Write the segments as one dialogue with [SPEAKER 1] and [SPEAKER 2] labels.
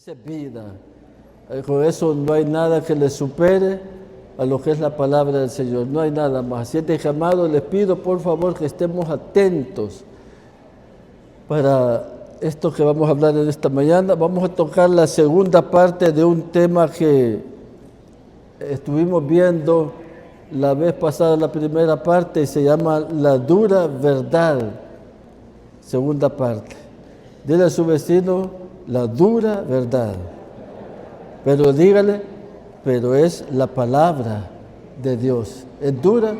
[SPEAKER 1] Esa es vida. Con eso no hay nada que le supere a lo que es la palabra del Señor. No hay nada más. Así es de llamado, les pido por favor que estemos atentos para esto que vamos a hablar en esta mañana. Vamos a tocar la segunda parte de un tema que estuvimos viendo la vez pasada, la primera parte, y se llama la dura verdad. Segunda parte. Dile a su vecino, la dura verdad. Pero dígale, pero es la palabra de Dios. Es dura,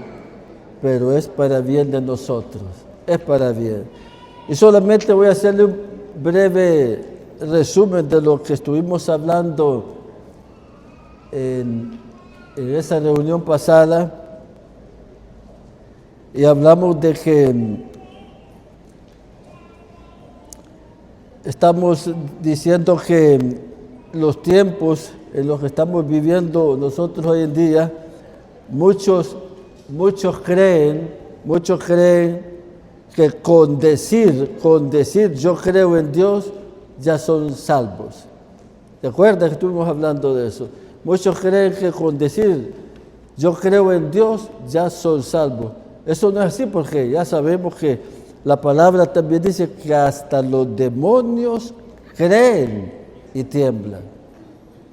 [SPEAKER 1] pero es para bien de nosotros. Es para bien. Y solamente voy a hacerle un breve resumen de lo que estuvimos hablando en esa reunión pasada. Y hablamos de que estamos diciendo que los tiempos en los que estamos viviendo nosotros hoy en día, muchos creen que con decir yo creo en Dios, ya son salvos. ¿Te acuerdas que estuvimos hablando de eso? Muchos creen que con decir yo creo en Dios, ya son salvos. Eso no es así, porque ya sabemos que la palabra también dice que hasta los demonios creen y tiemblan.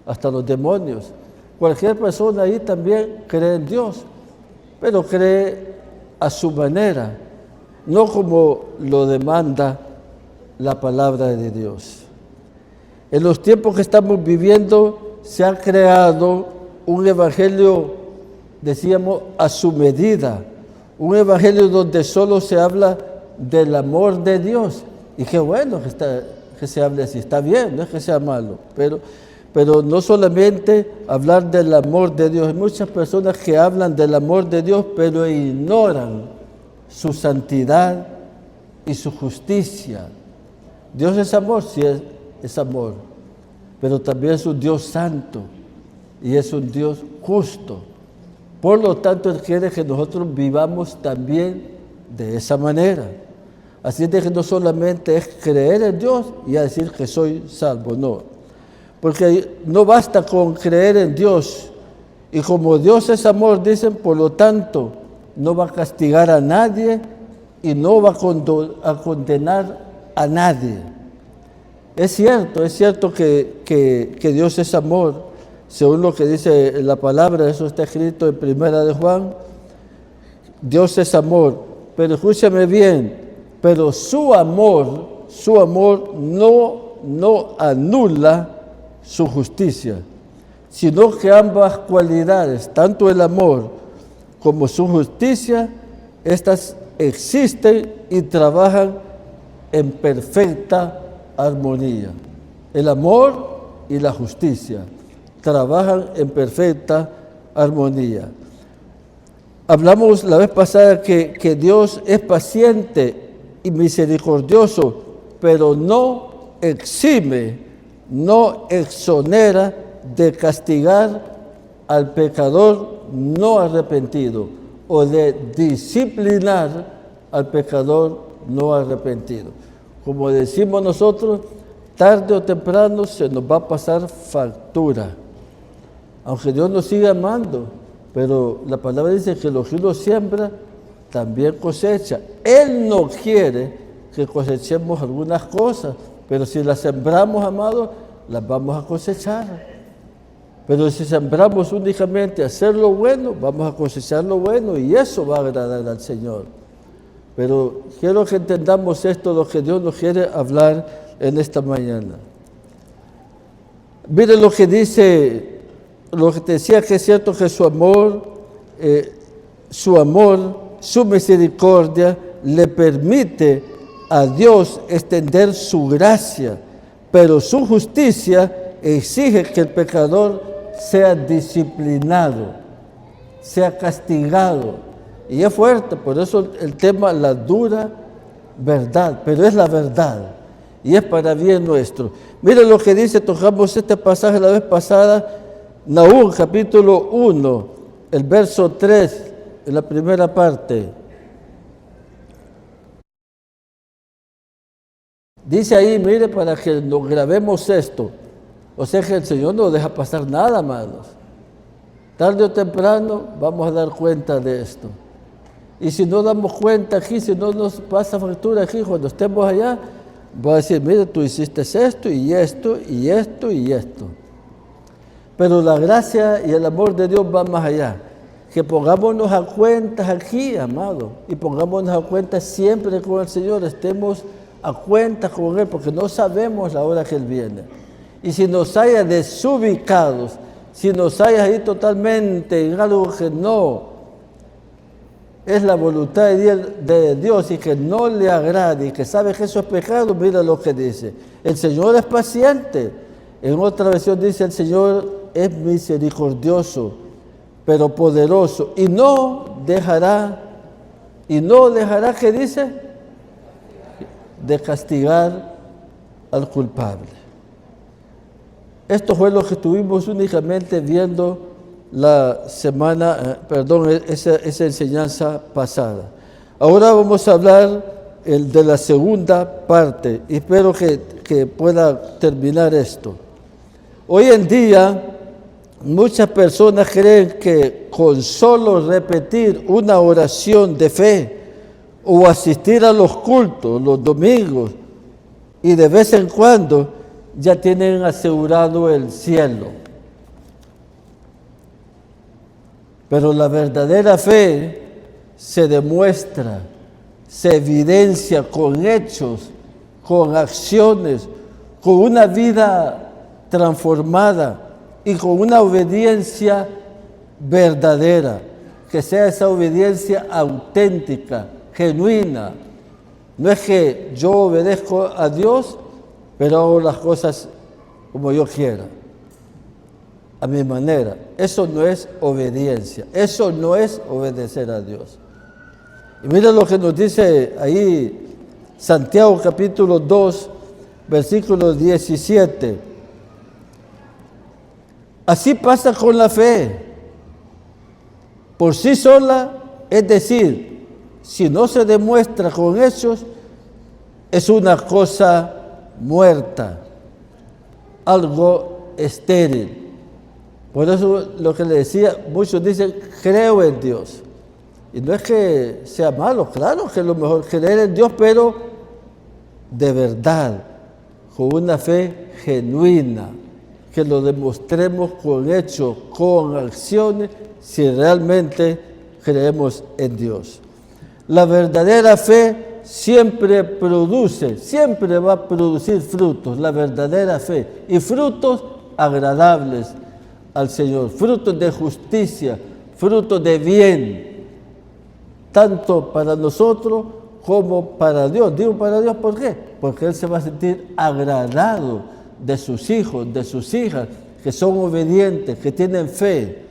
[SPEAKER 1] Hasta los demonios. Cualquier persona ahí también cree en Dios, pero cree a su manera, no como lo demanda la palabra de Dios. En los tiempos que estamos viviendo se ha creado un evangelio, decíamos, a su medida, un evangelio donde solo se habla del amor de Dios. Y qué bueno que se hable así, está bien, no es que sea malo, pero no solamente hablar del amor de Dios. Hay muchas personas que hablan del amor de Dios, pero ignoran su santidad y su justicia. Dios es amor, sí es amor, pero también es un Dios santo y es un Dios justo. Por lo tanto, Él quiere que nosotros vivamos también de esa manera. Así es de que no solamente es creer en Dios y a decir que soy salvo, no. Porque no basta con creer en Dios. Y como Dios es amor, dicen, por lo tanto, no va a castigar a nadie y no va a condenar a nadie. Es cierto que Dios es amor, según lo que dice la palabra, eso está escrito en Primera de Juan. Dios es amor, pero escúchame bien, pero su amor no anula su justicia, sino que ambas cualidades, tanto el amor como su justicia, estas existen y trabajan en perfecta armonía. El amor y la justicia trabajan en perfecta armonía. Hablamos la vez pasada que Dios es paciente y misericordioso, pero no exime, no exonera de castigar al pecador no arrepentido o de disciplinar al pecador no arrepentido. Como decimos nosotros, tarde o temprano se nos va a pasar factura, aunque Dios nos siga amando, pero la palabra dice que lo que uno siembra también cosecha. Él no quiere que cosechemos algunas cosas, pero si las sembramos, amados, las vamos a cosechar. Pero si sembramos únicamente hacer lo bueno, vamos a cosechar lo bueno y eso va a agradar al Señor. Pero quiero que entendamos esto, lo que Dios nos quiere hablar en esta mañana. Miren lo que dice, lo que te decía, que es cierto que su amor, su misericordia le permite a Dios extender su gracia, pero su justicia exige que el pecador sea disciplinado, sea castigado. Y es fuerte, por eso el tema, la dura verdad, pero es la verdad y es para bien nuestro. Miren lo que dice, tocamos este pasaje la vez pasada, Nahum capítulo 1, el verso 3, en la primera parte. Dice ahí, mire, para que nos grabemos esto, O sea que el Señor no deja pasar nada, amados. Tarde o temprano vamos a dar cuenta de esto. Y si no damos cuenta aquí, si no nos pasa factura aquí, cuando estemos allá, voy a decir, mire, tú hiciste esto y esto y esto y esto. Pero la gracia y el amor de Dios va más allá. Que pongámonos a cuentas aquí, amado, y pongámonos a cuentas siempre con el Señor, estemos a cuentas con Él, porque no sabemos la hora que Él viene. Y si nos haya desubicados, si nos haya ahí totalmente en algo que no es la voluntad de Dios y que no le agrade y que sabe que eso es pecado, mira lo que dice. El Señor es paciente. En otra versión dice, el Señor es misericordioso, pero poderoso, y no dejará, ¿qué dice? De castigar al culpable. Esto fue lo que estuvimos únicamente viendo esa enseñanza pasada. Ahora vamos a hablar de la segunda parte, y espero que pueda terminar esto. Hoy en día, muchas personas creen que con solo repetir una oración de fe o asistir a los cultos los domingos y de vez en cuando ya tienen asegurado el cielo. Pero la verdadera fe se demuestra, se evidencia con hechos, con acciones, con una vida transformada y con una obediencia verdadera, que sea esa obediencia auténtica, genuina. No es que yo obedezco a Dios, pero hago las cosas como yo quiera, a mi manera. Eso no es obediencia, eso no es obedecer a Dios. Y mira lo que nos dice ahí Santiago capítulo 2, versículo 17. Así pasa con la fe. Por sí sola, es decir, si no se demuestra con hechos, es una cosa muerta, algo estéril. Por eso lo que le decía, muchos dicen, creo en Dios. Y no es que sea malo, claro que es lo mejor creer en Dios, pero de verdad, con una fe genuina, que lo demostremos con hechos, con acciones, si realmente creemos en Dios. La verdadera fe siempre va a producir frutos, la verdadera fe, y frutos agradables al Señor, frutos de justicia, frutos de bien, tanto para nosotros como para Dios. Digo para Dios, ¿por qué? Porque Él se va a sentir agradado de sus hijos, de sus hijas, que son obedientes, que tienen fe.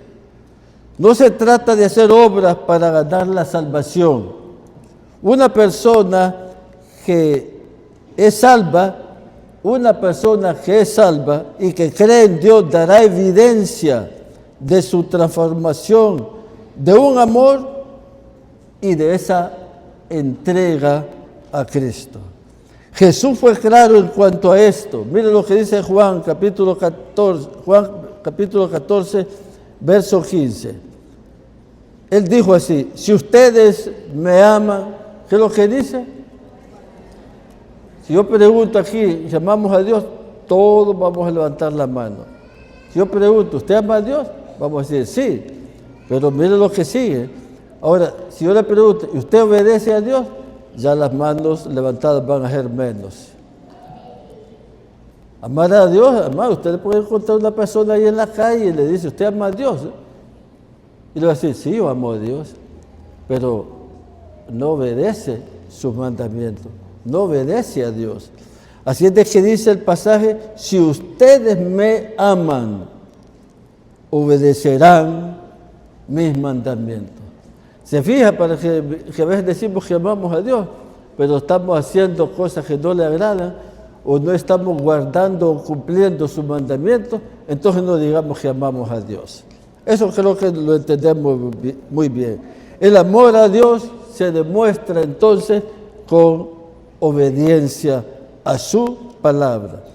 [SPEAKER 1] No se trata de hacer obras para ganar la salvación. Una persona que es salva y que cree en Dios dará evidencia de su transformación, de un amor y de esa entrega a Cristo. Jesús fue claro en cuanto a esto. Mire lo que dice Juan capítulo 14, verso 15. Él dijo así, si ustedes me aman, ¿qué es lo que dice? Si yo pregunto aquí, llamamos a Dios, todos vamos a levantar la mano. Si yo pregunto, ¿usted ama a Dios? Vamos a decir, sí, pero mire lo que sigue. Ahora, si yo le pregunto, ¿y usted obedece a Dios? Ya las manos levantadas van a ser menos. Amar a Dios, amar, usted le puede encontrar una persona ahí en la calle y le dice, ¿usted ama a Dios? Y le va a decir, sí, yo amo a Dios, pero no obedece sus mandamientos, no obedece a Dios. Así es de que dice el pasaje, si ustedes me aman, obedecerán mis mandamientos. Se fija para que a veces decimos que amamos a Dios, pero estamos haciendo cosas que no le agradan o no estamos guardando o cumpliendo sus mandamientos, entonces no digamos que amamos a Dios. Eso creo que lo entendemos muy bien. El amor a Dios se demuestra entonces con obediencia a su palabra.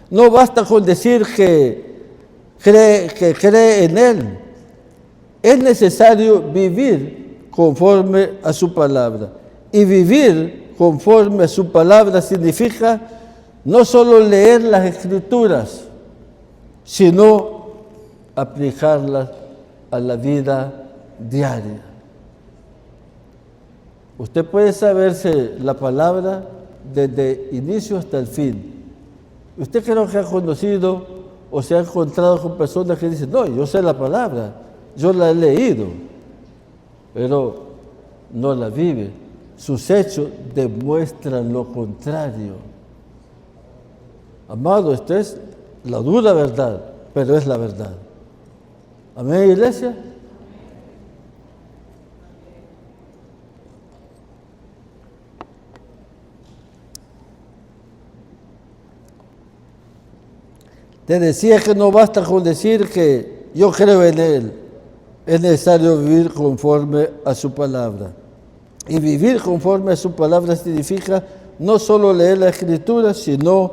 [SPEAKER 1] No basta con decir que cree en Él. Es necesario vivir conforme a su palabra. Y vivir conforme a su palabra significa no solo leer las Escrituras, sino aplicarlas a la vida diaria. Usted puede saberse la palabra desde inicio hasta el fin. Usted creo que ha conocido o se ha encontrado con personas que dicen, no, yo sé la palabra, yo la he leído, pero no la vive. Sus hechos demuestran lo contrario. Amado, esta es la dura verdad, pero es la verdad. Amén, iglesia. Te decía que no basta con decir que yo creo en Él. Es necesario vivir conforme a su palabra. Y vivir conforme a su palabra significa no solo leer la Escritura, sino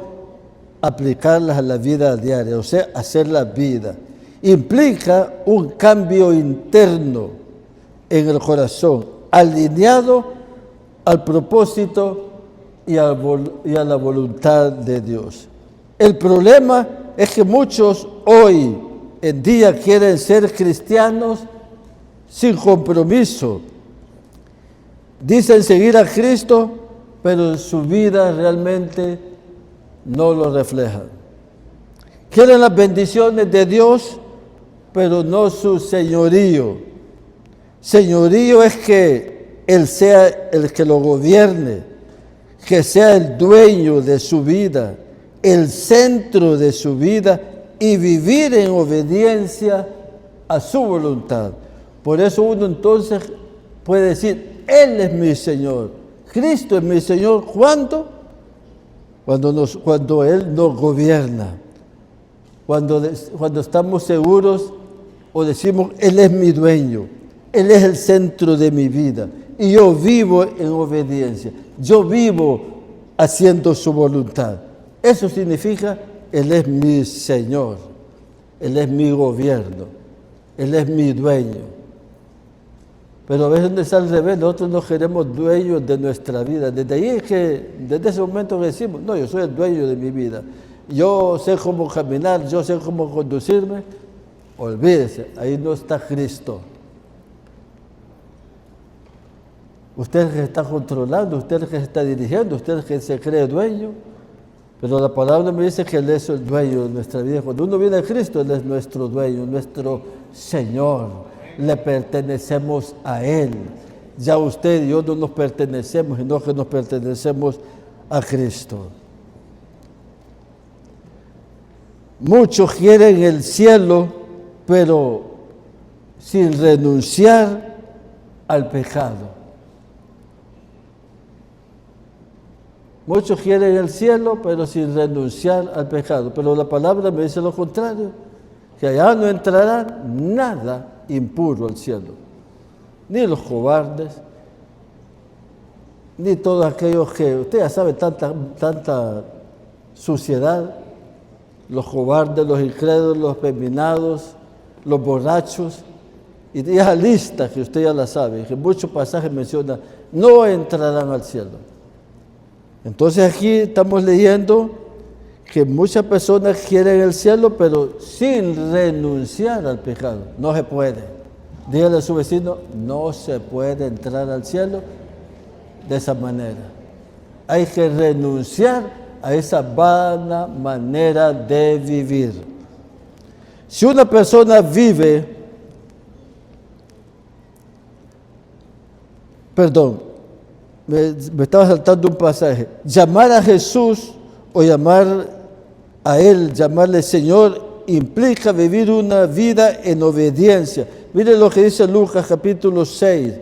[SPEAKER 1] aplicarlas a la vida diaria, o sea, hacer la vida. Implica un cambio interno en el corazón, alineado al propósito y a la voluntad de Dios. El problema es que muchos hoy en día quieren ser cristianos sin compromiso. Dicen seguir a Cristo, pero su vida realmente no lo refleja. Quieren las bendiciones de Dios, pero no su señorío. Señorío es que Él sea el que lo gobierne, que sea el dueño de su vida, el centro de su vida y vivir en obediencia a su voluntad. Por eso uno entonces puede decir, Él es mi Señor, Cristo es mi Señor. ¿Cuándo? Cuando Él nos gobierna, cuando estamos seguros o decimos, Él es mi dueño, Él es el centro de mi vida y yo vivo en obediencia, yo vivo haciendo su voluntad. Eso significa, Él es mi Señor, Él es mi gobierno, Él es mi dueño. Pero a veces es al revés, nosotros no queremos dueños de nuestra vida. Desde ahí es que, desde ese momento que decimos, no, yo soy el dueño de mi vida. Yo sé cómo caminar, yo sé cómo conducirme. Olvídese, ahí no está Cristo. Usted es el que está controlando, usted es el que se está dirigiendo, usted es el que se cree dueño. Pero la palabra me dice que Él es el dueño de nuestra vida. Cuando uno viene a Cristo, Él es nuestro dueño, nuestro Señor. Le pertenecemos a Él. Ya usted y yo no nos pertenecemos, sino que nos pertenecemos a Cristo. Muchos quieren el cielo, pero sin renunciar al pecado. Muchos quieren el cielo, pero sin renunciar al pecado. Pero la palabra me dice lo contrario, que allá no entrará nada impuro al cielo. Ni los cobardes, ni todos aquellos que, usted ya sabe, tanta suciedad, los cobardes, los incrédulos, los feminados, los borrachos, y esa lista que usted ya la sabe, que muchos pasajes mencionan, no entrarán al cielo. Entonces aquí estamos leyendo que muchas personas quieren el cielo, pero sin renunciar al pecado. No se puede. Dígale a su vecino, no se puede entrar al cielo de esa manera. Hay que renunciar a esa vana manera de vivir. Si una persona vive, me estaba saltando un pasaje, llamar a Jesús o llamar a Él, llamarle Señor, implica vivir una vida en obediencia. Miren lo que dice Lucas capítulo 6,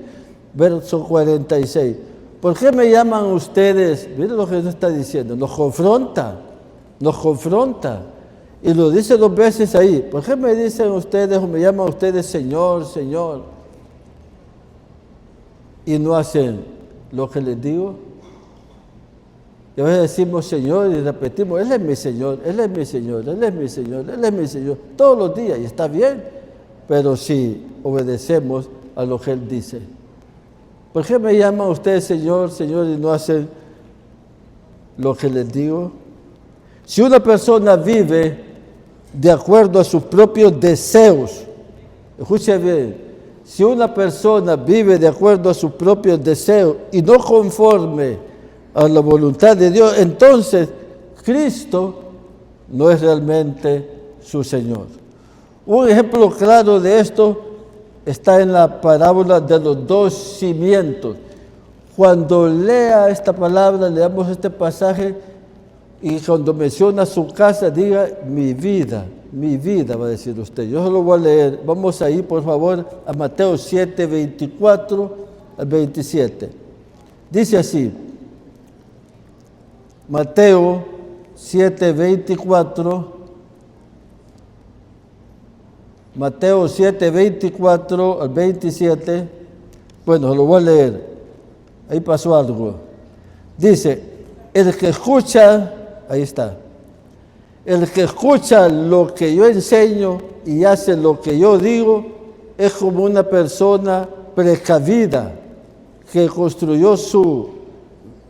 [SPEAKER 1] verso 46. ¿Por qué me llaman ustedes? Miren lo que nos está diciendo, nos confronta. Y lo dice 2 veces ahí. ¿Por qué me dicen ustedes o me llaman ustedes Señor, Señor? Y no hacen lo que les digo. Y a veces decimos Señor y repetimos, Él es mi Señor, Él es mi Señor, Él es mi Señor, Él es mi Señor, todos los días, y está bien, pero si obedecemos a lo que Él dice. ¿Por qué me llaman ustedes Señor, Señor, y no hacen lo que les digo? Si una persona vive de acuerdo a sus propios deseos, escuche bien, si una persona vive de acuerdo a sus propios deseos y no conforme a la voluntad de Dios, entonces Cristo no es realmente su Señor. Un ejemplo claro de esto está en la parábola de los dos cimientos. Cuando lea esta palabra, leamos este pasaje, y cuando menciona su casa, diga mi vida, va a decir usted. Yo se lo voy a leer. Vamos ahí, por favor, a Mateo 7, 24 al 27. Dice así, Mateo 7, 24, Mateo 7, 24 al 27, bueno, lo voy a leer, ahí pasó algo. Dice, el que escucha, ahí está, el que escucha lo que yo enseño y hace lo que yo digo, es como una persona precavida que construyó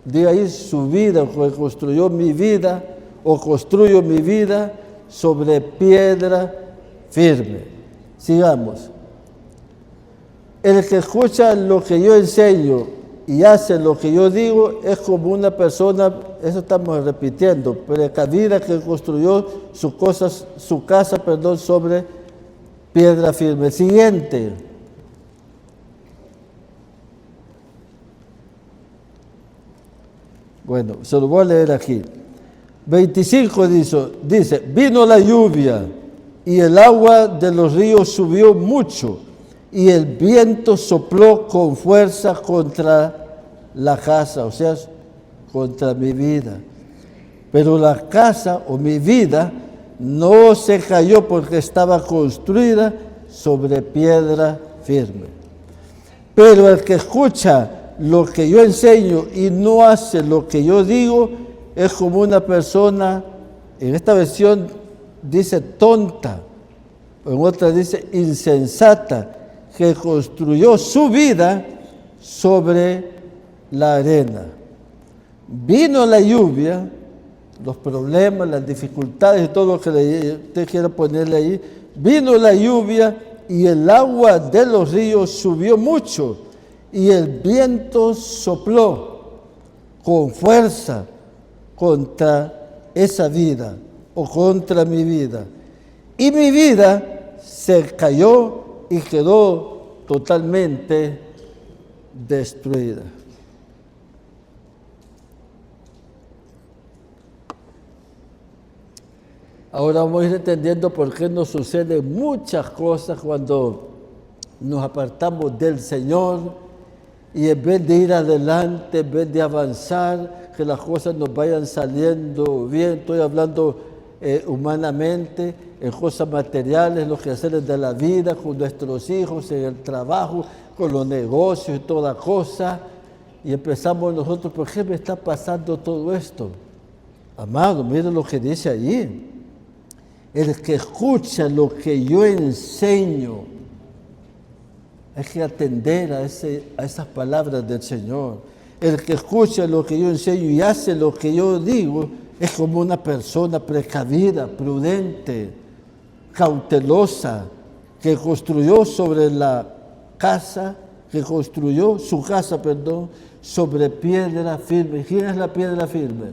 [SPEAKER 1] diga ahí su vida, que construyó mi vida, o construyo mi vida sobre piedra firme. Sigamos. El que escucha lo que yo enseño y hace lo que yo digo es como una persona, eso estamos repitiendo, precavida que construyó su casa sobre piedra firme. Siguiente. Bueno, se lo voy a leer aquí. 25 dice, vino la lluvia y el agua de los ríos subió mucho y el viento sopló con fuerza contra la casa, o sea, contra mi vida. Pero la casa o mi vida no se cayó porque estaba construida sobre piedra firme. Pero el que escucha lo que yo enseño y no hace lo que yo digo, es como una persona, en esta versión dice tonta, en otra dice insensata, que construyó su vida sobre la arena. Vino la lluvia, los problemas, las dificultades y todo lo que usted quiera ponerle ahí. Vino la lluvia y el agua de los ríos subió mucho y el viento sopló con fuerza contra esa vida o contra mi vida. Y mi vida se cayó y quedó totalmente destruida. Ahora vamos a ir entendiendo por qué nos suceden muchas cosas cuando nos apartamos del Señor y en vez de ir adelante, en vez de avanzar, que las cosas nos vayan saliendo bien. Estoy hablando humanamente, en cosas materiales, los quehaceres de la vida, con nuestros hijos, en el trabajo, con los negocios y toda cosa. Y empezamos nosotros, ¿por qué me está pasando todo esto? Amado, miren lo que dice allí. El que escucha lo que yo enseño, hay que atender a esas palabras del Señor. El que escucha lo que yo enseño y hace lo que yo digo, es como una persona precavida, prudente, cautelosa, que construyó su casa, sobre piedra firme. ¿Quién es la piedra firme?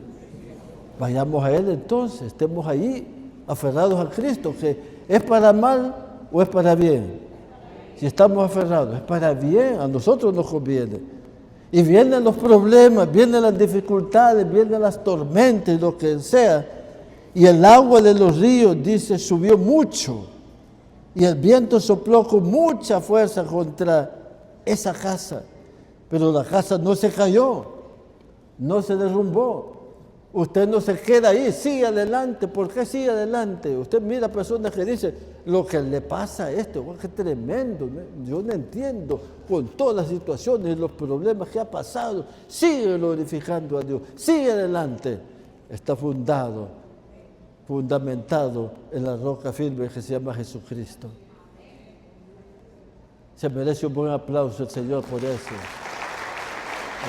[SPEAKER 1] Vayamos a Él entonces, estemos ahí, aferrados a Cristo, que ¿es para mal o es para bien? Si estamos aferrados, es para bien, a nosotros nos conviene. Y vienen los problemas, vienen las dificultades, vienen las tormentas, lo que sea. Y el agua de los ríos, dice, subió mucho. Y el viento sopló con mucha fuerza contra esa casa. Pero la casa no se cayó, no se derrumbó. Usted no se queda ahí, sigue adelante. ¿Por qué sigue adelante? Usted mira a personas que dicen, lo que le pasa a esto, qué tremendo, ¿no? Yo no entiendo con todas las situaciones y los problemas que ha pasado. Sigue glorificando a Dios, sigue adelante. Está fundamentado en la roca firme que se llama Jesucristo. Se merece un buen aplauso el Señor por eso.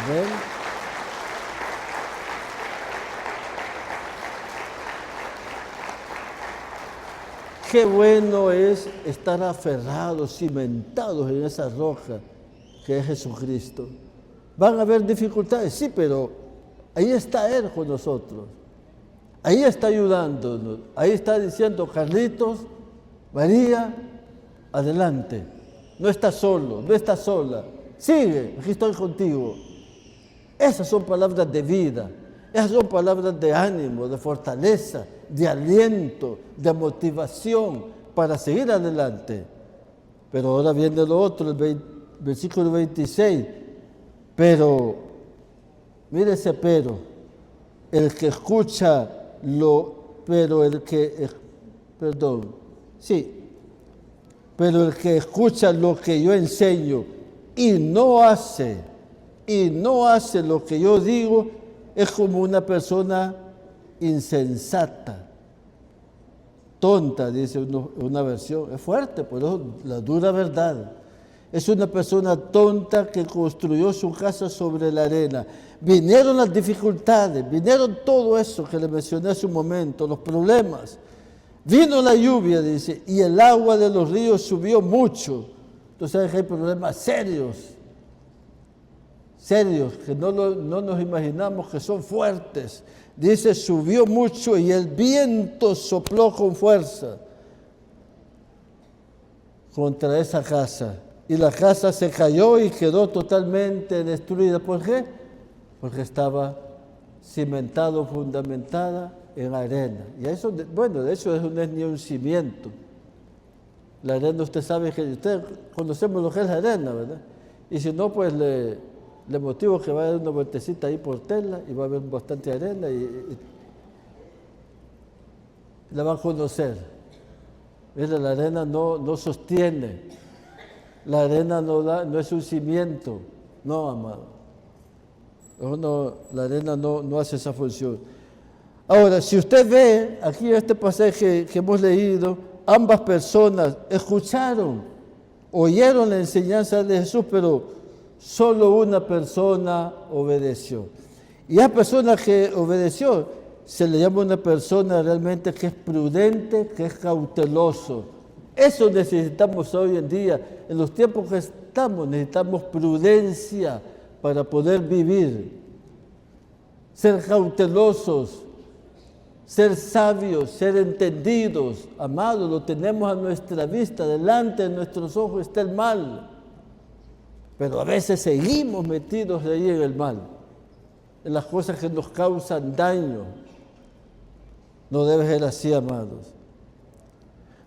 [SPEAKER 1] Amén. Qué bueno es estar aferrados, cimentados en esa roca que es Jesucristo. Van a haber dificultades, sí, pero ahí está Él con nosotros. Ahí está ayudándonos. Ahí está diciendo, Carlitos, María, adelante. No estás solo, no estás sola. Sigue, aquí estoy contigo. Esas son palabras de vida. Esas son palabras de ánimo, de fortaleza, de aliento, de motivación para seguir adelante. Pero ahora viene lo otro, el versículo 26. Pero, mire ese pero, el que escucha pero el que escucha lo que yo enseño y no hace lo que yo digo, es como una persona insensata, tonta, dice una versión. Es fuerte, pero es la dura verdad. Es una persona tonta que construyó su casa sobre la arena. Vinieron las dificultades, vinieron todo eso que le mencioné hace un momento, los problemas. Vino la lluvia, dice, y el agua de los ríos subió mucho. Entonces sabes que hay problemas serios, que no nos imaginamos que son fuertes. Dice, subió mucho y el viento sopló con fuerza contra esa casa. Y la casa se cayó y quedó totalmente destruida. ¿Por qué? Porque estaba cimentada, fundamentada en arena. Y eso, bueno, de hecho eso no es ni un cimiento. La arena, usted sabe que, ustedes conocemos lo que es la arena, ¿verdad? Y si no, pues le motivo que vaya a dar una vueltecita ahí por Tela y va a haber bastante arena y la va a conocer. Mira, la arena no sostiene. La arena no es un cimiento, no, amado. La arena no hace esa función. Ahora, si usted ve aquí en este pasaje que hemos leído, ambas personas oyeron la enseñanza de Jesús, pero solo una persona obedeció. Y a la persona que obedeció se le llama una persona realmente que es prudente, que es cauteloso. Eso necesitamos hoy en día. En los tiempos que estamos necesitamos prudencia para poder vivir. Ser cautelosos, ser sabios, ser entendidos. Amados, lo tenemos a nuestra vista, delante de nuestros ojos está el mal. Pero a veces seguimos metidos ahí en el mal, en las cosas que nos causan daño. No debe ser así, amados.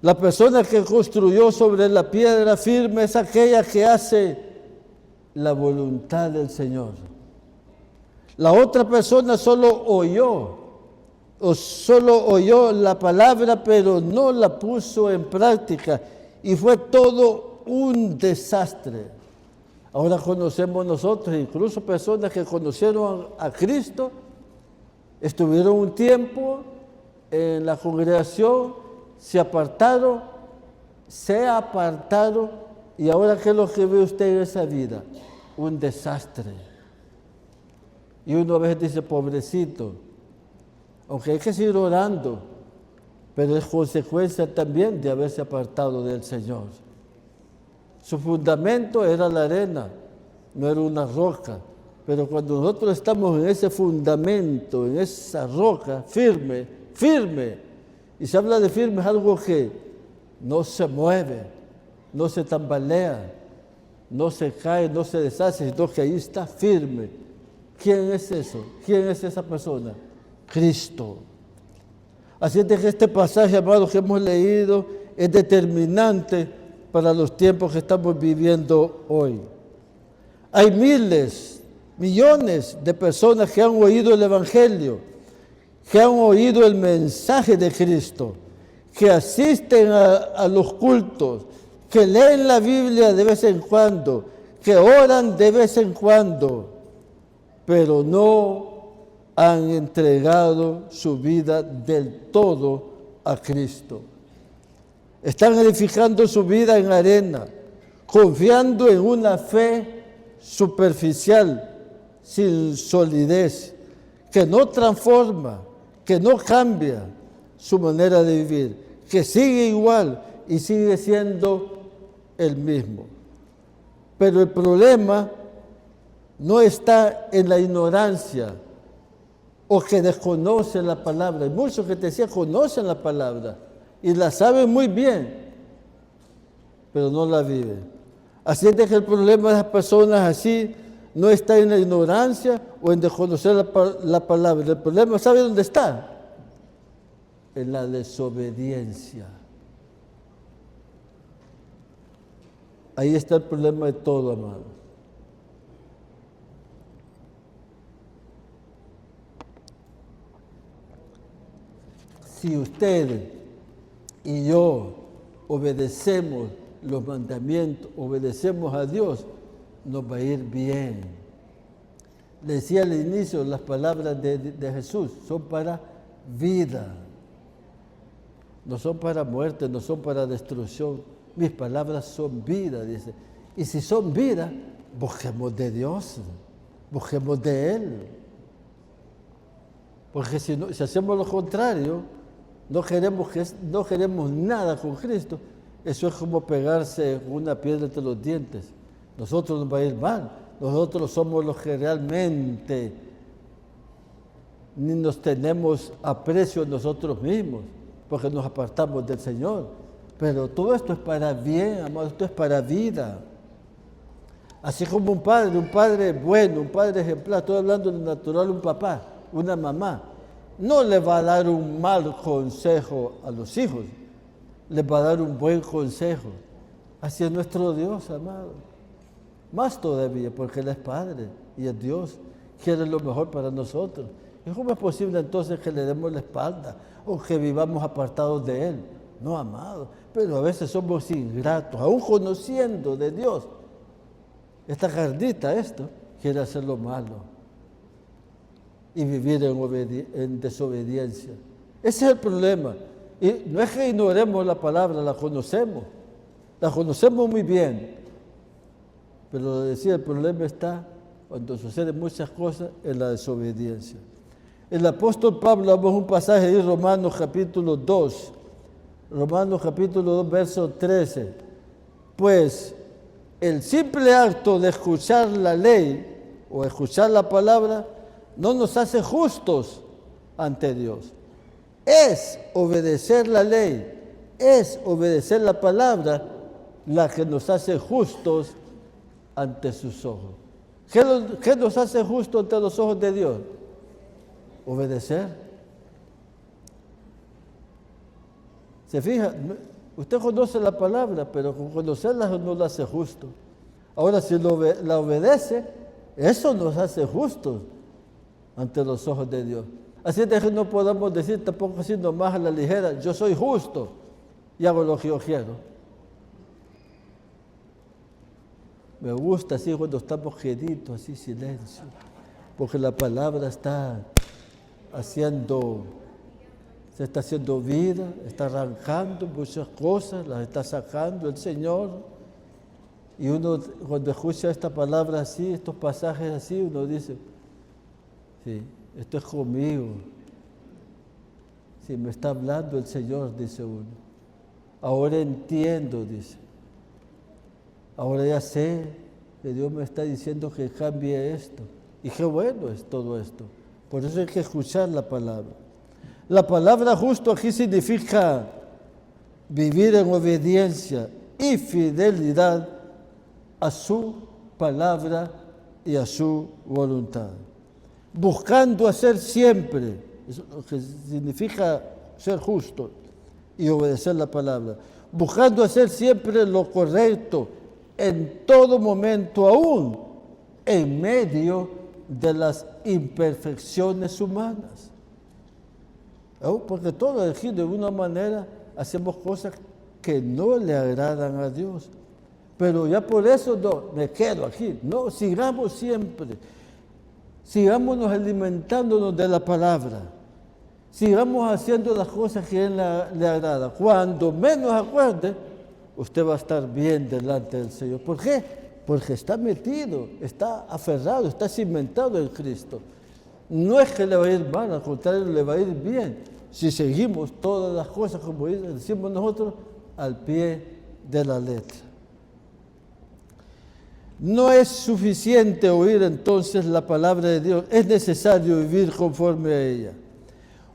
[SPEAKER 1] La persona que construyó sobre la piedra firme es aquella que hace la voluntad del Señor. La otra persona solo oyó la palabra, pero no la puso en práctica y fue todo un desastre. Ahora conocemos nosotros, incluso personas que conocieron a Cristo, estuvieron un tiempo en la congregación, se apartaron y ahora ¿qué es lo que ve usted en esa vida? Un desastre. Y uno a veces dice, pobrecito, aunque hay que seguir orando, pero es consecuencia también de haberse apartado del Señor. Su fundamento era la arena, no era una roca. Pero cuando nosotros estamos en ese fundamento, en esa roca firme, y se habla de firme, es algo que no se mueve, no se tambalea, no se cae, no se deshace, sino que ahí está firme. ¿Quién es eso? ¿Quién es esa persona? Cristo. Así es de que este pasaje, amados, que hemos leído es determinante para los tiempos que estamos viviendo hoy. Hay miles, millones de personas que han oído el Evangelio, que han oído el mensaje de Cristo, que asisten a los cultos, que leen la Biblia de vez en cuando, que oran de vez en cuando, pero no han entregado su vida del todo a Cristo. Están edificando su vida en arena, confiando en una fe superficial, sin solidez, que no transforma, que no cambia su manera de vivir, que sigue igual y sigue siendo el mismo. Pero el problema no está en la ignorancia o que desconocen la palabra. Hay muchos que te decían conocen la palabra y la saben muy bien, pero no la viven. Así es que el problema de las personas así no está en la ignorancia o en desconocer la palabra. El problema, ¿sabe dónde está? En la desobediencia. Ahí está el problema de todo, amado. Si usted y yo obedecemos los mandamientos, obedecemos a Dios, nos va a ir bien. Le decía al inicio, las palabras de Jesús son para vida, no son para muerte, no son para destrucción. Mis palabras son vida, dice. Y si son vida, busquemos de Dios, busquemos de Él. Porque si hacemos lo contrario, no queremos nada con Cristo, eso es como pegarse una piedra entre los dientes. Nosotros nos va a ir mal. Nosotros somos los que realmente ni nos tenemos aprecio nosotros mismos, porque nos apartamos del Señor. Pero todo esto es para bien, amado, esto es para vida. Así como un padre bueno, un padre ejemplar, estoy hablando de natural, un papá, una mamá, no le va a dar un mal consejo a los hijos, les va a dar un buen consejo. Así es nuestro Dios, amado. Más todavía, porque Él es Padre y es Dios, quiere lo mejor para nosotros. ¿Y cómo es posible entonces que le demos la espalda o que vivamos apartados de Él? No, amado, pero a veces somos ingratos, aún conociendo de Dios. Esta carnita, quiere hacer lo malo y vivir en desobediencia. Ese es el problema. Y no es que ignoremos la palabra, la conocemos muy bien. Pero decía, el problema está cuando suceden muchas cosas en la desobediencia. El apóstol Pablo, vamos a un pasaje de Romanos capítulo 2, verso 13. Pues el simple acto de escuchar la ley o escuchar la palabra no nos hace justos ante Dios. Es obedecer la ley, es obedecer la palabra la que nos hace justos ante sus ojos. ¿Qué nos hace justos ante los ojos de Dios? Obedecer. Se fija, usted conoce la palabra, pero con conocerla no la hace justo. Ahora, si la obedece, eso nos hace justos ante los ojos de Dios. Así es que no podamos decir tampoco así nomás a la ligera, yo soy justo y hago lo que yo quiero. Me gusta así cuando estamos queditos, así silencio, porque la palabra se está haciendo vida, está arrancando muchas cosas, las está sacando el Señor. Y uno cuando escucha esta palabra así, estos pasajes así, uno dice, sí, esto es conmigo. Sí, me está hablando el Señor, dice uno. Ahora entiendo, dice. Ahora ya sé que Dios me está diciendo que cambie esto. Y qué bueno es todo esto. Por eso hay que escuchar la palabra. La palabra justo aquí significa vivir en obediencia y fidelidad a su palabra y a su voluntad. Buscando hacer siempre, eso es lo que significa ser justo y obedecer la palabra. Buscando hacer siempre lo correcto en todo momento, aún en medio de las imperfecciones humanas. Porque todos aquí de una manera hacemos cosas que no le agradan a Dios. Pero ya por eso no, me quedo aquí. No, sigamos siempre. Sigámonos alimentándonos de la palabra. Sigamos haciendo las cosas que a Él le agrada. Cuando menos acuerde, usted va a estar bien delante del Señor. ¿Por qué? Porque está metido, está aferrado, está cimentado en Cristo. No es que le va a ir mal, al contrario, le va a ir bien. Si seguimos todas las cosas, como decimos nosotros, al pie de la letra. No es suficiente oír entonces la palabra de Dios, es necesario vivir conforme a ella.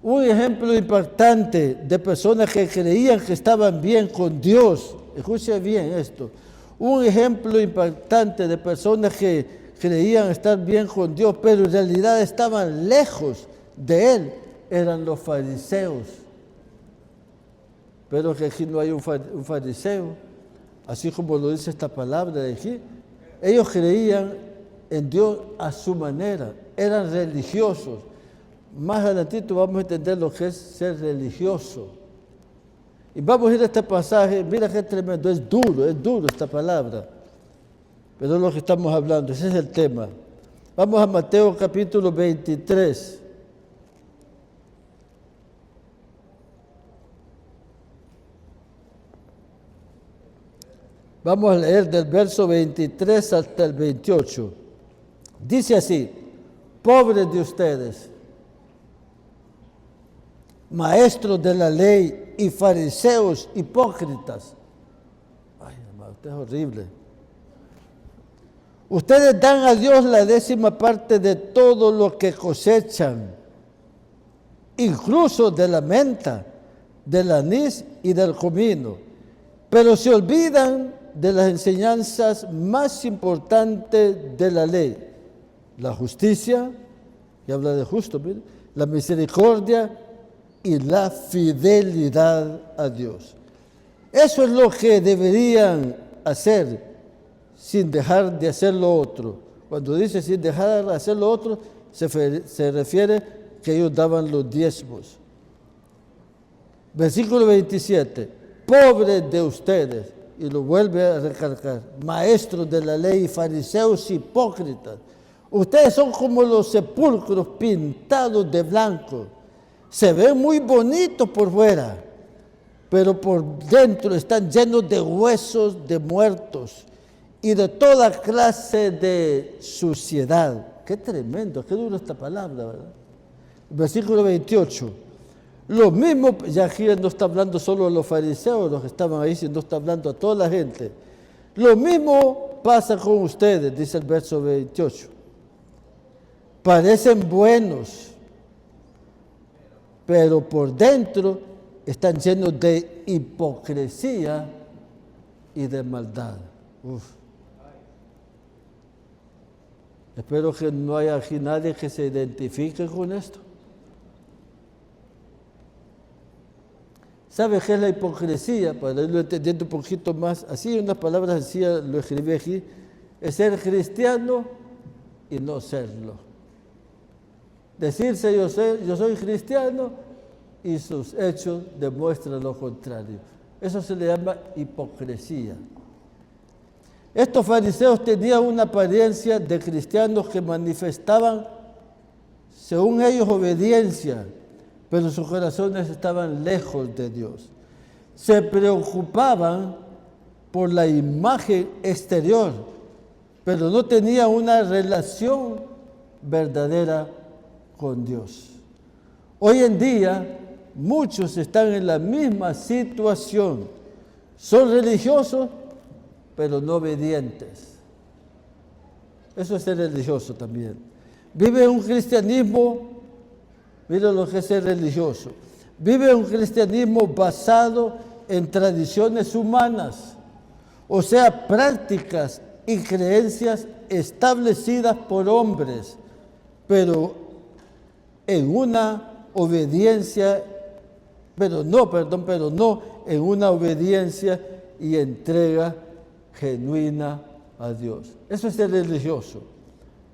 [SPEAKER 1] Un ejemplo impactante de personas que creían que estaban bien con Dios, escuche bien esto, un ejemplo impactante de personas que creían estar bien con Dios, pero en realidad estaban lejos de Él, eran los fariseos. Pero que aquí no hay un fariseo, así como lo dice esta palabra de aquí. Ellos creían en Dios a su manera, eran religiosos. Más adelantito vamos a entender lo que es ser religioso. Y vamos a ir a este pasaje, mira qué tremendo, es duro esta palabra. Pero es lo que estamos hablando, ese es el tema. Vamos a Mateo capítulo 23. Vamos a leer del verso 23 hasta el 28. Dice así: pobres de ustedes, maestros de la ley y fariseos hipócritas. Ay, hermano, esto es horrible. Ustedes dan a Dios la 10% de todo lo que cosechan, incluso de la menta, del anís y del comino, pero se olvidan de las enseñanzas más importantes de la ley: la justicia, que habla de justo, mire, la misericordia y la fidelidad a Dios. Eso es lo que deberían hacer sin dejar de hacer lo otro. Cuando dice sin dejar de hacer lo otro, se refiere que ellos daban los diezmos. Versículo 27, pobres de ustedes, y lo vuelve a recalcar, maestros de la ley y fariseos hipócritas. Ustedes son como los sepulcros pintados de blanco. Se ven muy bonitos por fuera, pero por dentro están llenos de huesos de muertos y de toda clase de suciedad. Qué tremendo, qué duro esta palabra, ¿verdad? Versículo 28. Lo mismo, ya aquí no está hablando solo a los fariseos, los que estaban ahí, sino está hablando a toda la gente. Lo mismo pasa con ustedes, dice el verso 28. Parecen buenos, pero por dentro están llenos de hipocresía y de maldad. Espero que no haya aquí nadie que se identifique con esto. ¿Sabe qué es la hipocresía? Para irlo entendiendo un poquito más, así en unas palabras sencillas lo escribí aquí, es ser cristiano y no serlo. Decirse yo soy cristiano y sus hechos demuestran lo contrario. Eso se le llama hipocresía. Estos fariseos tenían una apariencia de cristianos que manifestaban, según ellos, obediencia, pero sus corazones estaban lejos de Dios. Se preocupaban por la imagen exterior, pero no tenían una relación verdadera con Dios. Hoy en día, muchos están en la misma situación. Son religiosos, pero no obedientes. Eso es ser religioso también. Vive un cristianismo, mira lo que es ser religioso. Vive un cristianismo basado en tradiciones humanas, o sea, prácticas y creencias establecidas por hombres, pero en una obediencia, pero no en una obediencia y entrega genuina a Dios. Eso es ser religioso.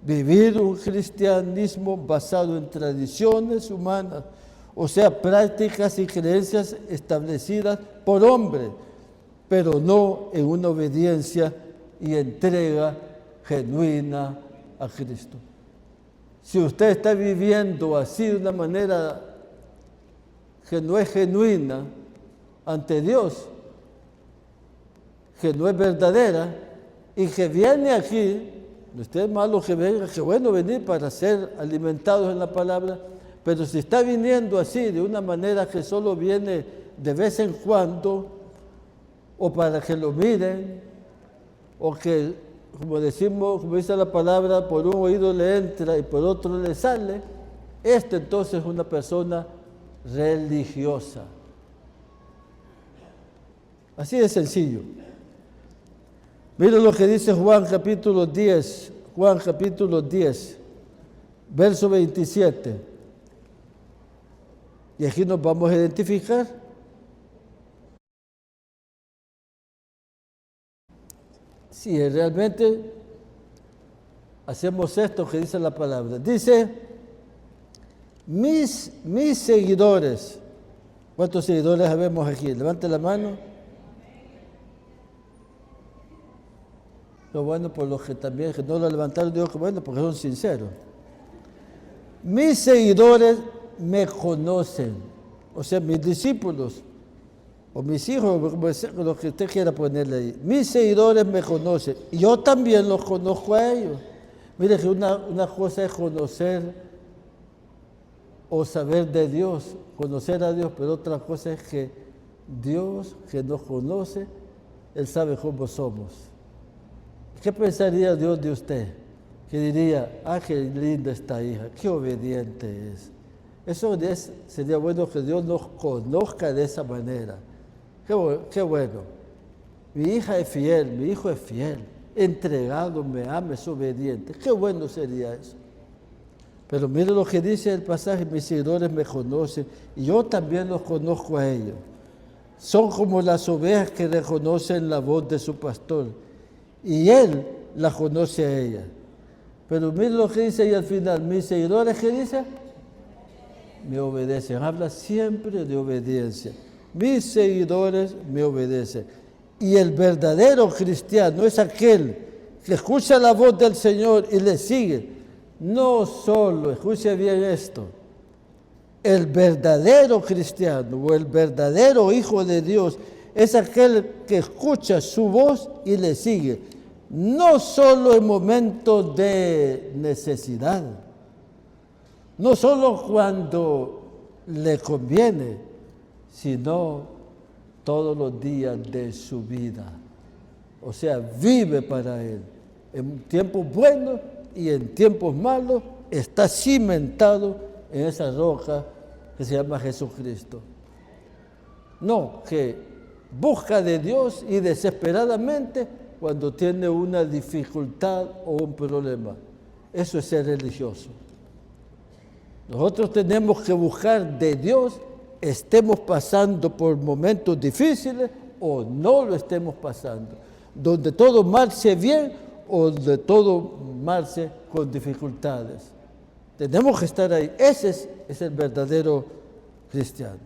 [SPEAKER 1] Vivir un cristianismo basado en tradiciones humanas o sea, prácticas y creencias establecidas por hombres, pero no en una obediencia y entrega genuina a Cristo. Si usted está viviendo así de una manera que no es genuina ante Dios, que no es verdadera, y que viene aquí, no esté malo que venga, que bueno venir para ser alimentados en la palabra, pero si está viniendo así, de una manera que solo viene de vez en cuando, o para que lo miren, o que, como decimos, como dice la palabra, por un oído le entra y por otro le sale, entonces es una persona religiosa. Así de sencillo. Miren lo que dice Juan capítulo 10, verso 27. Y aquí nos vamos a identificar. Si realmente hacemos esto que dice la palabra. Dice, mis seguidores. ¿Cuántos seguidores habemos aquí? Levante la mano. Lo bueno, por los que también que no lo levantaron, digo que bueno, porque son sinceros. Mis seguidores me conocen, o sea, mis discípulos, o mis hijos, lo que usted quiera ponerle ahí. Mis seguidores me conocen, y yo también los conozco a ellos. Mire que una cosa es conocer o saber de Dios, conocer a Dios, pero otra cosa es que Dios, que nos conoce, Él sabe cómo somos. ¿Qué pensaría Dios de usted? Que diría, qué linda esta hija, qué obediente es. Eso sería bueno que Dios nos conozca de esa manera. Qué bueno. Mi hija es fiel, mi hijo es fiel, entregado, me ama, es obediente. Qué bueno sería eso. Pero mire lo que dice el pasaje, mis seguidores me conocen y yo también los conozco a ellos. Son como las ovejas que reconocen la voz de su pastor. Y él la conoce a ella. Pero mire lo que dice ahí al final. Mis seguidores, ¿qué dice? Me obedecen. Habla siempre de obediencia. Mis seguidores me obedecen. Y el verdadero cristiano es aquel que escucha la voz del Señor y le sigue. No solo, escuche bien esto, el verdadero cristiano o el verdadero hijo de Dios es aquel que escucha su voz y le sigue. No solo en momentos de necesidad, no solo cuando le conviene, sino todos los días de su vida. O sea, vive para Él. En tiempos buenos y en tiempos malos está cimentado en esa roca que se llama Jesucristo. No, que busca de Dios y desesperadamente cuando tiene una dificultad o un problema. Eso es ser religioso. Nosotros tenemos que buscar de Dios, estemos pasando por momentos difíciles o no lo estemos pasando. Donde todo marche bien o donde todo marche con dificultades. Tenemos que estar ahí. Ese es el verdadero cristiano.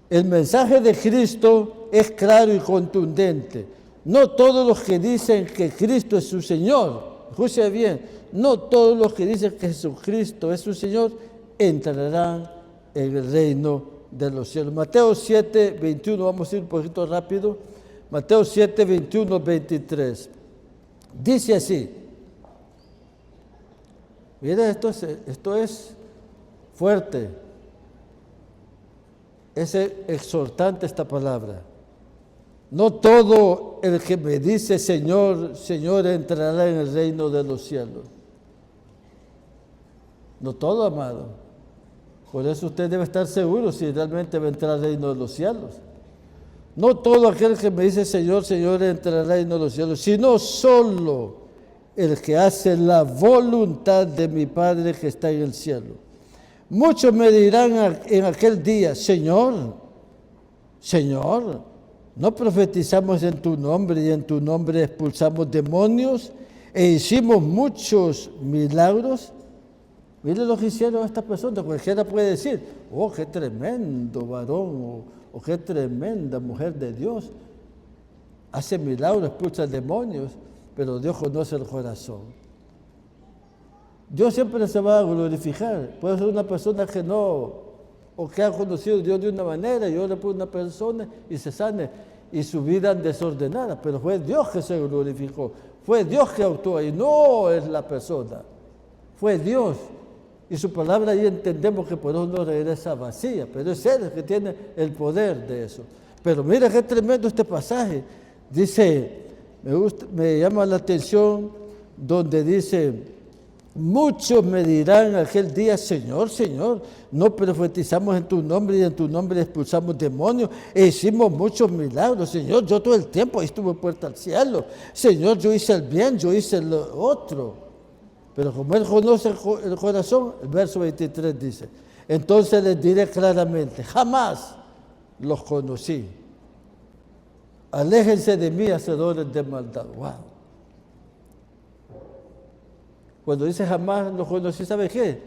[SPEAKER 1] El mensaje de Cristo es claro y contundente. No todos los que dicen que Cristo es su Señor, escuche bien, no todos los que dicen que Jesucristo es su Señor entrarán en el reino de los cielos. Mateo 7, 21, vamos a ir un poquito rápido. Mateo 7, 21, 23. Dice así. Mira, esto es fuerte. Es exhortante esta palabra. No todo el que me dice Señor, Señor entrará en el reino de los cielos. No todo, amado. Por eso usted debe estar seguro si realmente va a entrar al reino de los cielos. No todo aquel que me dice Señor, Señor entrará al reino de los cielos, sino solo el que hace la voluntad de mi Padre que está en el cielo. Muchos me dirán en aquel día, Señor, Señor, ¿no profetizamos en tu nombre y en tu nombre expulsamos demonios e hicimos muchos milagros? Mire lo que hicieron estas personas. Cualquiera puede decir, oh, qué tremendo varón, o qué tremenda mujer de Dios. Hace milagros, expulsa demonios, pero Dios conoce el corazón. Dios siempre se va a glorificar. Puede ser una persona que no, o que ha conocido a Dios de una manera, y ora por una persona y se sane, y su vida desordenada, pero fue Dios que se glorificó, fue Dios que actuó y no es la persona, fue Dios. Y su palabra ahí entendemos que por eso no regresa vacía, pero es Él el que tiene el poder de eso. Pero mira qué tremendo este pasaje. Dice, me llama la atención donde dice, muchos me dirán aquel día, Señor, Señor, no profetizamos en tu nombre y en tu nombre expulsamos demonios e hicimos muchos milagros. Señor, yo todo el tiempo ahí estuve puerta al cielo. Señor, yo hice el bien, yo hice lo otro. Pero como Él conoce el corazón, el verso 23 dice, entonces les diré claramente, jamás los conocí. Aléjense de mí, hacedores de maldad. Wow. Cuando dice jamás los conocí, ¿sabe qué?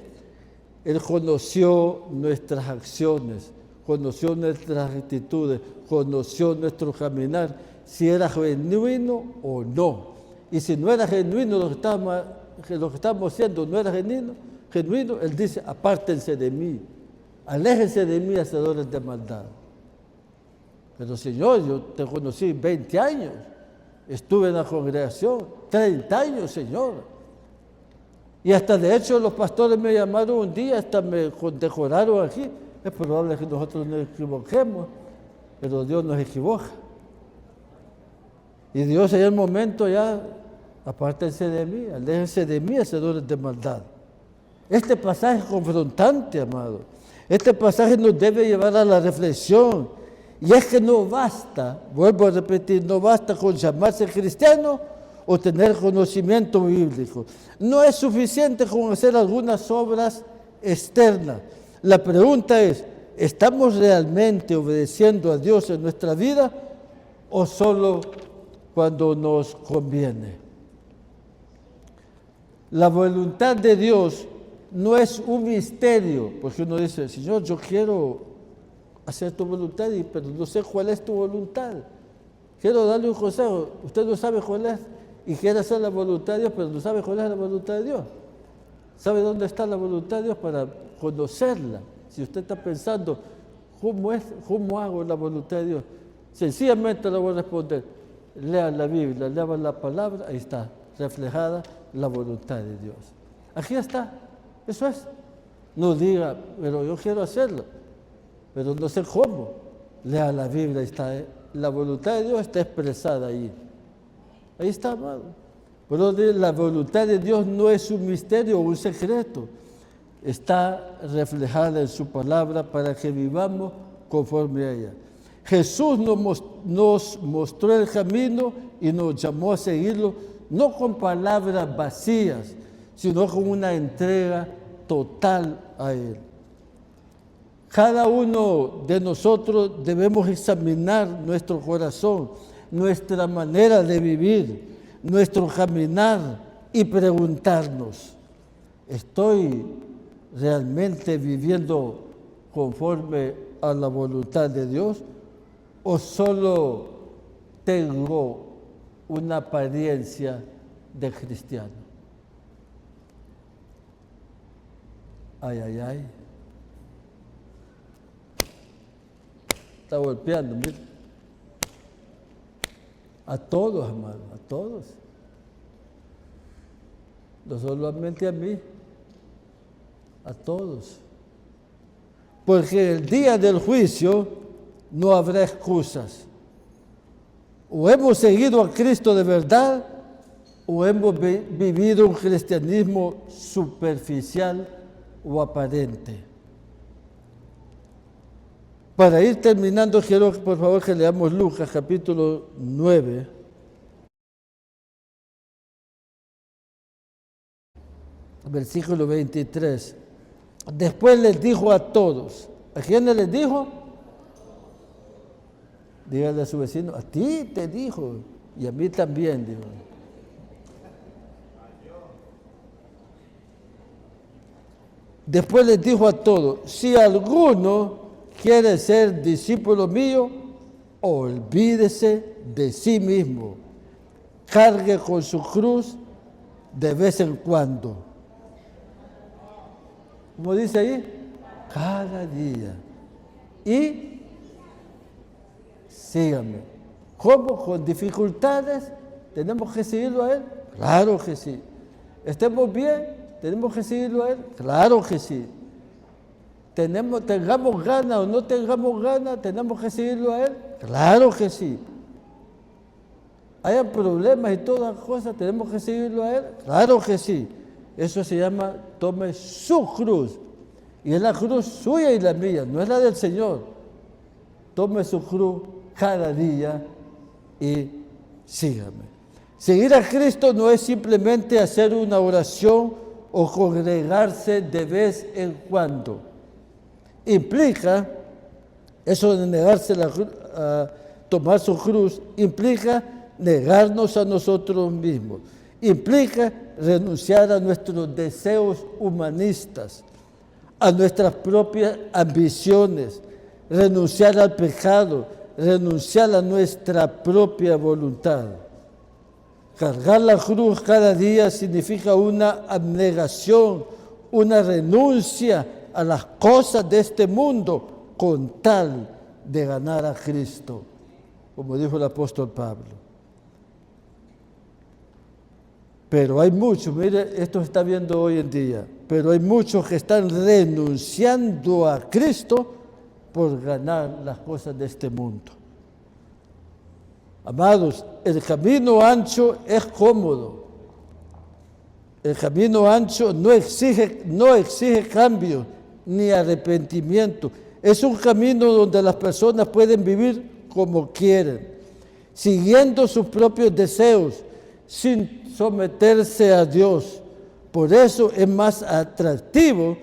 [SPEAKER 1] Él conoció nuestras acciones, conoció nuestras actitudes, conoció nuestro caminar, si era genuino o no. Y si no era genuino lo que estamos haciendo, no era genuino, Él dice, apártense de mí, aléjense de mí, hacedores de maldad. Pero Señor, yo te conocí 20 años, estuve en la congregación, 30 años, Señor. Y hasta de hecho los pastores me llamaron un día, hasta me condecoraron aquí. Es probable que nosotros nos equivoquemos, pero Dios nos equivoca. Y Dios en el momento ya, apártense de mí, aléjense de mí, hacedores de maldad. Este pasaje es confrontante, amado. Este pasaje nos debe llevar a la reflexión. Y es que no basta, vuelvo a repetir, no basta con llamarse cristiano o tener conocimiento bíblico. No es suficiente con hacer algunas obras externas. La pregunta es, ¿estamos realmente obedeciendo a Dios en nuestra vida o solo cuando nos conviene? La voluntad de Dios no es un misterio, porque uno dice, Señor, yo quiero hacer tu voluntad, pero no sé cuál es tu voluntad. Quiero darle un consejo, usted no sabe cuál es y quiere hacer la voluntad de Dios, pero no sabe cuál es la voluntad de Dios. ¿Sabe dónde está la voluntad de Dios para conocerla? Si usted está pensando, ¿cómo hago la voluntad de Dios? Sencillamente le voy a responder, lea la Biblia, lea la palabra, ahí está reflejada la voluntad de Dios. Aquí está, eso es. No diga, pero yo quiero hacerlo, pero no sé cómo. Lea la Biblia, ahí está, la voluntad de Dios está expresada ahí. Ahí está, amado. Pero la voluntad de Dios no es un misterio o un secreto. Está reflejada en su palabra para que vivamos conforme a ella. Jesús nos mostró el camino y nos llamó a seguirlo, no con palabras vacías, sino con una entrega total a Él. Cada uno de nosotros debemos examinar nuestro corazón, nuestra manera de vivir, nuestro caminar y preguntarnos, ¿estoy realmente viviendo conforme a la voluntad de Dios o solo tengo una apariencia de cristiano? Ay, ay, ay. Está golpeando, mira. A todos, hermano, a todos. No solamente a mí, a todos. Porque el día del juicio no habrá excusas. O hemos seguido a Cristo de verdad, o hemos vivido un cristianismo superficial o aparente. Para ir terminando, quiero por favor que leamos Lucas capítulo 9. Versículo 23. Después les dijo a todos. ¿A quiénes les dijo? Dígale a su vecino, a ti te dijo, y a mí también, dijo. Después les dijo a todos, si alguno quiere ser discípulo mío, olvídese de sí mismo, cargue con su cruz de vez en cuando. ¿Cómo dice ahí? Cada día. Y síganme. ¿Cómo? Con dificultades, ¿tenemos que seguirlo a Él? Claro que sí. ¿Estemos bien? ¿Tenemos que seguirlo a Él? Claro que sí. ¿Tengamos ganas o no tengamos ganas, tenemos que seguirlo a Él? Claro que sí. ¿Hayan problemas y todas las cosas, tenemos que seguirlo a Él? Claro que sí. Eso se llama, tome su cruz. Y es la cruz suya y la mía, no es la del Señor. Tome su cruz cada día y sígame. Seguir a Cristo no es simplemente hacer una oración o congregarse de vez en cuando. Implica, eso de negarse a tomar su cruz, implica negarnos a nosotros mismos. Implica renunciar a nuestros deseos humanistas, a nuestras propias ambiciones, renunciar al pecado, renunciar a nuestra propia voluntad. Cargar la cruz cada día significa una abnegación, una renuncia a las cosas de este mundo con tal de ganar a Cristo, como dijo el apóstol Pablo. Pero hay muchos, mire, esto se está viendo hoy en día, pero hay muchos que están renunciando a Cristo por ganar las cosas de este mundo. Amados, el camino ancho es cómodo. El camino ancho no exige cambio ni arrepentimiento. Es un camino donde las personas pueden vivir como quieren, siguiendo sus propios deseos, sin someterse a Dios. Por eso es más atractivo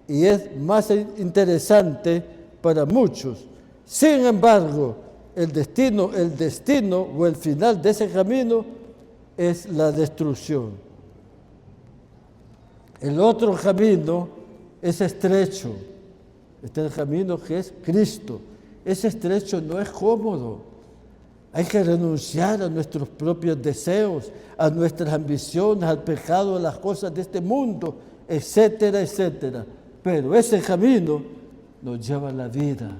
[SPEAKER 1] y es más interesante para muchos. Sin embargo, el destino o el final de ese camino es la destrucción. El otro camino es estrecho. Este es el camino que es Cristo. Ese estrecho no es cómodo. Hay que renunciar a nuestros propios deseos, a nuestras ambiciones, al pecado, a las cosas de este mundo, etcétera, etcétera. Pero ese camino nos lleva a la vida.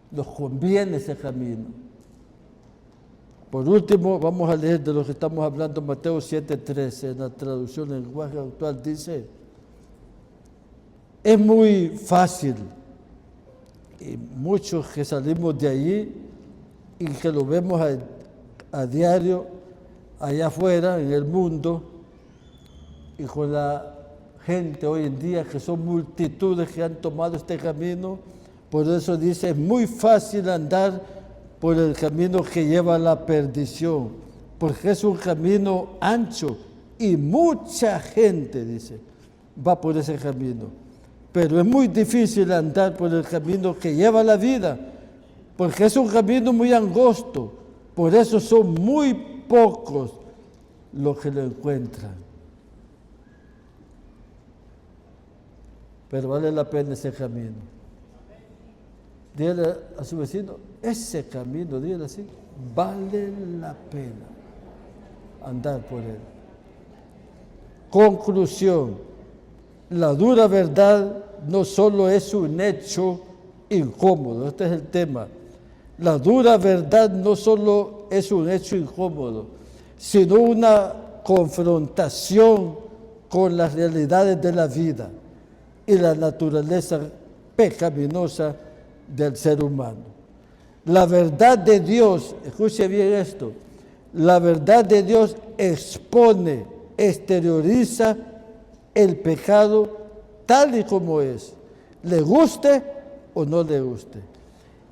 [SPEAKER 1] Nos conviene ese camino. Por último, vamos a leer de lo que estamos hablando, Mateo 7:13, en la traducción en lenguaje actual, dice, es muy fácil, y muchos que salimos de allí y que lo vemos a diario, allá afuera, en el mundo, y con la gente hoy en día, que son multitudes que han tomado este camino. Por eso dice, es muy fácil andar por el camino que lleva a la perdición, porque es un camino ancho y mucha gente, dice, va por ese camino. Pero es muy difícil andar por el camino que lleva a la vida, porque es un camino muy angosto. Por eso son muy pocos los que lo encuentran. Pero vale la pena ese camino. Dígale a su vecino, ese camino, dígale así, vale la pena andar por él. Conclusión, la dura verdad no solo es un hecho incómodo, este es el tema. La dura verdad no solo es un hecho incómodo, sino una confrontación con las realidades de la vida y la naturaleza pecaminosa del ser humano. La verdad de Dios, escuche bien esto, la verdad de Dios expone, exterioriza el pecado tal y como es, le guste o no le guste,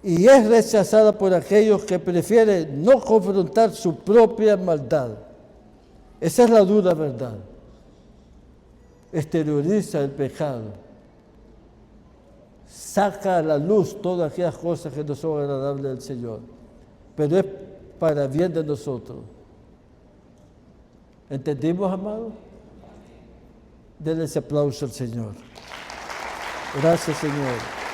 [SPEAKER 1] y es rechazada por aquellos que prefieren no confrontar su propia maldad. Esa es la dura verdad. Exterioriza el pecado, saca a la luz todas aquellas cosas que no son agradables al Señor, pero es para bien de nosotros. ¿Entendimos, amados? Denle ese aplauso al Señor. Gracias, Señor.